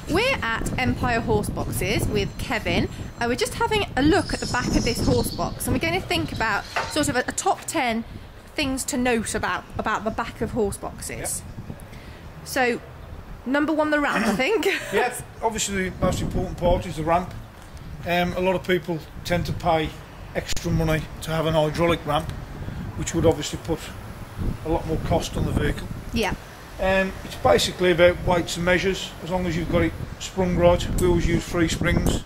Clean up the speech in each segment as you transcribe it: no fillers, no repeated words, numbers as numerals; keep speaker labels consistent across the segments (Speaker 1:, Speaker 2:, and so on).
Speaker 1: We're at Empire Horseboxes with Kevin. We're just having a look at the back of this horse box, and we're going to think about sort of a top 10 things to note about the back of horse boxes. Yep. So, number one, the ramp, I think.
Speaker 2: Yeah, obviously the most important part is the ramp. A lot of people tend to pay extra money to have an hydraulic ramp, which would obviously put a lot more cost on the vehicle.
Speaker 1: Yeah.
Speaker 2: It's basically about weights and measures, as long as you've got it sprung right. We always use 3 springs,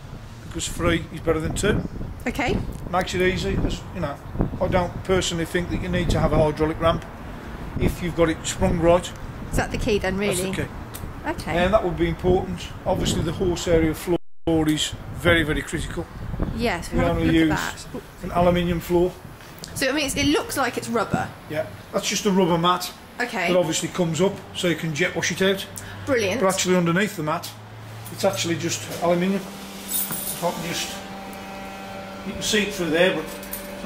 Speaker 2: because 3 is better than 2.
Speaker 1: Okay.
Speaker 2: Makes it easy, as you know. I don't personally think that you need to have a hydraulic ramp if you've got it sprung right.
Speaker 1: Is that the key then, really?
Speaker 2: That's the key.
Speaker 1: Okay.
Speaker 2: And that would be important. Obviously the horse area floor is very, very critical.
Speaker 1: Yes,
Speaker 2: we only use an aluminium floor.
Speaker 1: So I mean, it looks like it's rubber.
Speaker 2: Yeah, that's just a rubber mat.
Speaker 1: Okay.
Speaker 2: That obviously comes up, so you can jet wash it out.
Speaker 1: Brilliant.
Speaker 2: But actually underneath the mat, it's actually just aluminium. If I can just, you can see it through there, but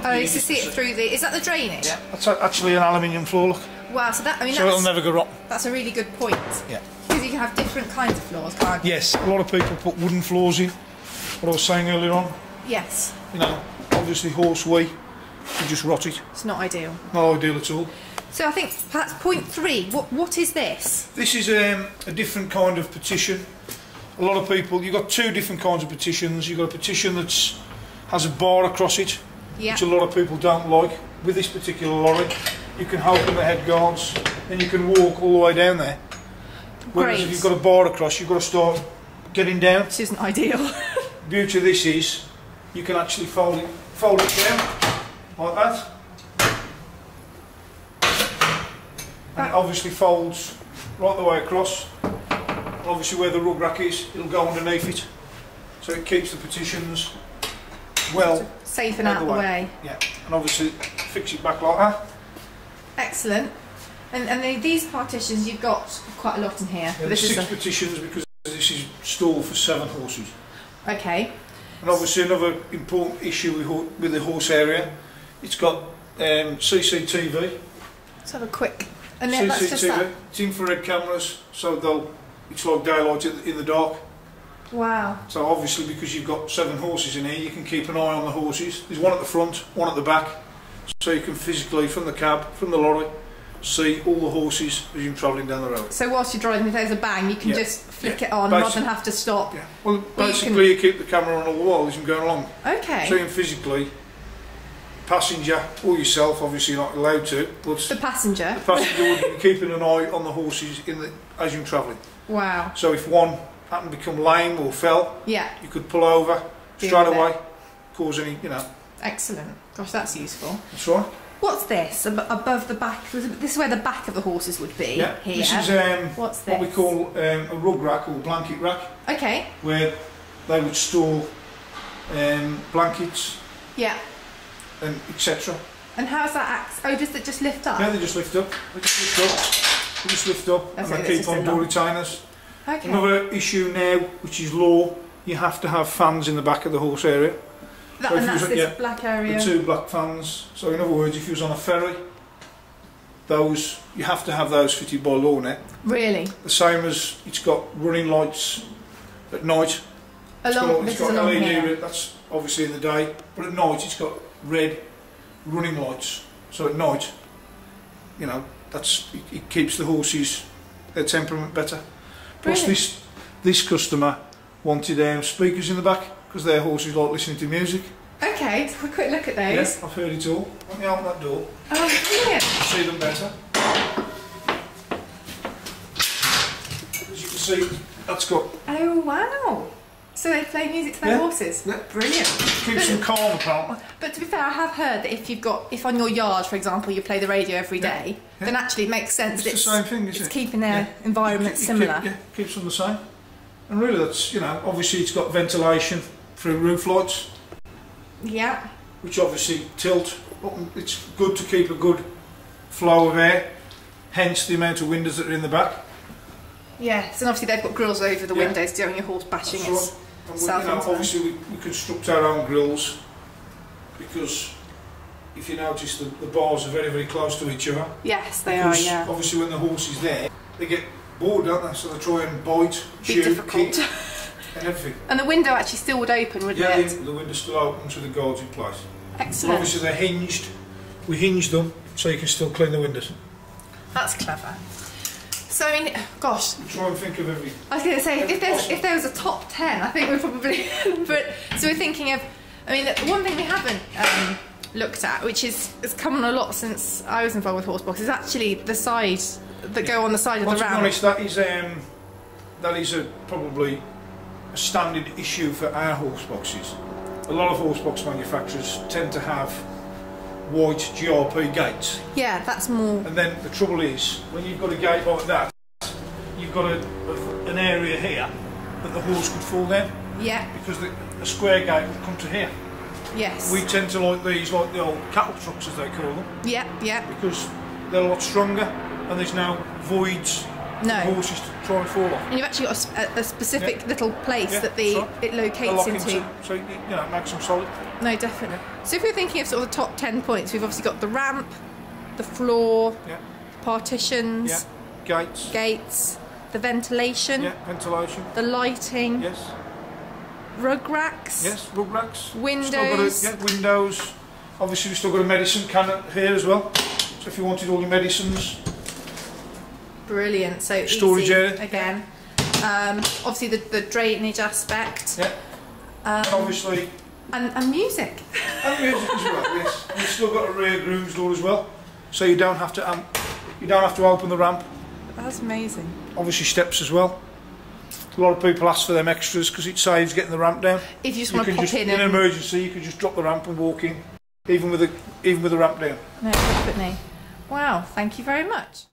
Speaker 1: oh, you can see it through the. Is that the drainage?
Speaker 2: Yeah, that's actually an aluminium floor. Look.
Speaker 1: Wow, so that, I mean,
Speaker 2: so it'll never go wrong.
Speaker 1: That's a really good point.
Speaker 2: Yeah.
Speaker 1: Because you can have different kinds of floors, can't you?
Speaker 2: Yes, a lot of people put wooden floors in. What I was saying earlier on.
Speaker 1: Yes.
Speaker 2: You know, obviously horse whey, you just rot it.
Speaker 1: It's not ideal.
Speaker 2: Not ideal at all.
Speaker 1: So I think perhaps point 3. What is this?
Speaker 2: This is a different kind of petition. A lot of people, you've got 2 different kinds of petitions. You've got a petition that has a bar across it, which a lot of people don't like. With this particular lorry, you can open the head guards and you can walk all the way down there. Whereas if you've got a bar across, you've got to start getting down. This
Speaker 1: isn't ideal.
Speaker 2: The beauty of this is you can actually fold it down like that. And it obviously folds right the way across. And obviously where the rug rack is, it'll go underneath it. So it keeps the petitions well
Speaker 1: safe and out of the way.
Speaker 2: Yeah, and obviously fix it back like that.
Speaker 1: Excellent. And these partitions, you've got quite a lot in here.
Speaker 2: Yeah, there's 6 petitions because this is stalled for 7 horses.
Speaker 1: Okay.
Speaker 2: And obviously another important issue with the horse area, it's got CCTV.
Speaker 1: Let's have a quick. And
Speaker 2: CCTV,
Speaker 1: that's just that.
Speaker 2: It's infrared cameras, so it's like daylight in the dark.
Speaker 1: Wow.
Speaker 2: So obviously because you've got 7 horses in here, you can keep an eye on the horses. There's one at the front, one at the back, so you can physically, from the cab, from the lorry, see all the horses as you're travelling down the road.
Speaker 1: So whilst you're driving, if there's a bang, you can just flick it on rather than have to stop.
Speaker 2: Yeah. Well, basically you keep the camera on all the while as you're going along.
Speaker 1: Okay.
Speaker 2: So you can physically, passenger or yourself, obviously you're not allowed to, but
Speaker 1: the passenger
Speaker 2: would be keeping an eye on the horses as you're travelling.
Speaker 1: Wow.
Speaker 2: So if one happened to become lame or fell, you could pull over straight away, cause any, you know.
Speaker 1: Excellent. Gosh, that's useful.
Speaker 2: That's right.
Speaker 1: What's this above the back? This is where the back of the horses would be.
Speaker 2: Yeah.
Speaker 1: Here.
Speaker 2: This is
Speaker 1: what's this?
Speaker 2: What we call a rug rack or blanket rack.
Speaker 1: Okay.
Speaker 2: Where they would store blankets.
Speaker 1: Yeah.
Speaker 2: And etc.
Speaker 1: And how's that oh, does it just lift up?
Speaker 2: Yeah, they just lift up. They just lift up. And they keep on door retainers.
Speaker 1: Okay.
Speaker 2: Another issue now, which is law, you have to have fans in the back of the horse area.
Speaker 1: So and that's this black area?
Speaker 2: The 2 black fans. So in other words, if you was on a ferry, you have to have those fitted by law now. Really? The same as it's got running lights at night. It's got LED here. That's obviously in the day, but at night it's got red running lights. So at night, you know, it keeps the horses, their temperament better. Plus this customer wanted speakers in the back because their horses like listening to music. Okay, let's have a quick look at those. Yes, I've heard it all. Let me open that door. Oh, brilliant. See them better. As you can see, that's got...
Speaker 1: Oh, wow. So they play music to their horses? Yeah. Brilliant.
Speaker 2: Keeps them calm, apparently.
Speaker 1: But to be fair, I have heard that if on your yard, for example, you play the radio every day, then actually it makes sense.
Speaker 2: It's the same thing, isn't it?
Speaker 1: It's keeping their environment similar.
Speaker 2: Keeps them the same. And really that's, you know, obviously it's got ventilation through roof lights. Yeah. Which obviously tilt. It's good to keep a good flow of air, hence the amount of windows that are in the back. Yes, and obviously they've got grills over the windows during your horse bashing itself. Obviously we construct our own grills because if you notice the bars are very, very close to each other.
Speaker 1: Yes, they are, yeah.
Speaker 2: Obviously when the horse is there, they get bored, don't they? So they try and bite, shoot, kick, and everything.
Speaker 1: And the window actually still would open, wouldn't it?
Speaker 2: Yeah, the window's still open so the guards in place.
Speaker 1: Excellent.
Speaker 2: But obviously they're hinged. We hinged them so you can still clean the windows.
Speaker 1: That's clever. So I mean, gosh.
Speaker 2: Try and think of everything.
Speaker 1: I was going to say, if there was a top 10, I think we'd probably. But so we're thinking of. I mean, the one thing we haven't looked at, which has come on a lot since I was involved with horsebox, is actually the side that go on the side of the ramp.
Speaker 2: To be honest, that is probably a standard issue for our horseboxes. A lot of horsebox manufacturers tend to have white GRP gates.
Speaker 1: Yeah, that's more.
Speaker 2: And then the trouble is, when you've got a gate like that, you've got an area here that the horse could fall down.
Speaker 1: Yeah.
Speaker 2: Because a square gate would come to here.
Speaker 1: Yes.
Speaker 2: We tend to like these, like the old cattle trucks as they call them.
Speaker 1: Yeah, yeah.
Speaker 2: Because they're a lot stronger and there's no voids for horses to try and fall off.
Speaker 1: And you've actually got a specific little place that it locates into.
Speaker 2: So it makes them solid.
Speaker 1: No, definitely. So if we're thinking of sort of the top 10 points, we've obviously got the ramp, the floor, partitions, gates, the ventilation, the lighting, rug racks,
Speaker 2: rug racks,
Speaker 1: windows,
Speaker 2: windows. Obviously we've still got a medicine can here as well. So if you wanted all your medicines.
Speaker 1: Brilliant. So
Speaker 2: storage area
Speaker 1: again. Obviously the drainage aspect.
Speaker 2: Yeah. And obviously.
Speaker 1: And music.
Speaker 2: And music as well. Yes. And we've still got a rear grooms door as well, so you don't have to open the ramp.
Speaker 1: That's amazing.
Speaker 2: Obviously steps as well. A lot of people ask for them extras because it saves getting the ramp down.
Speaker 1: If you just want to pop in
Speaker 2: an emergency, you can just drop the ramp and walk in, even with the ramp down.
Speaker 1: No, definitely. Wow. Thank you very much.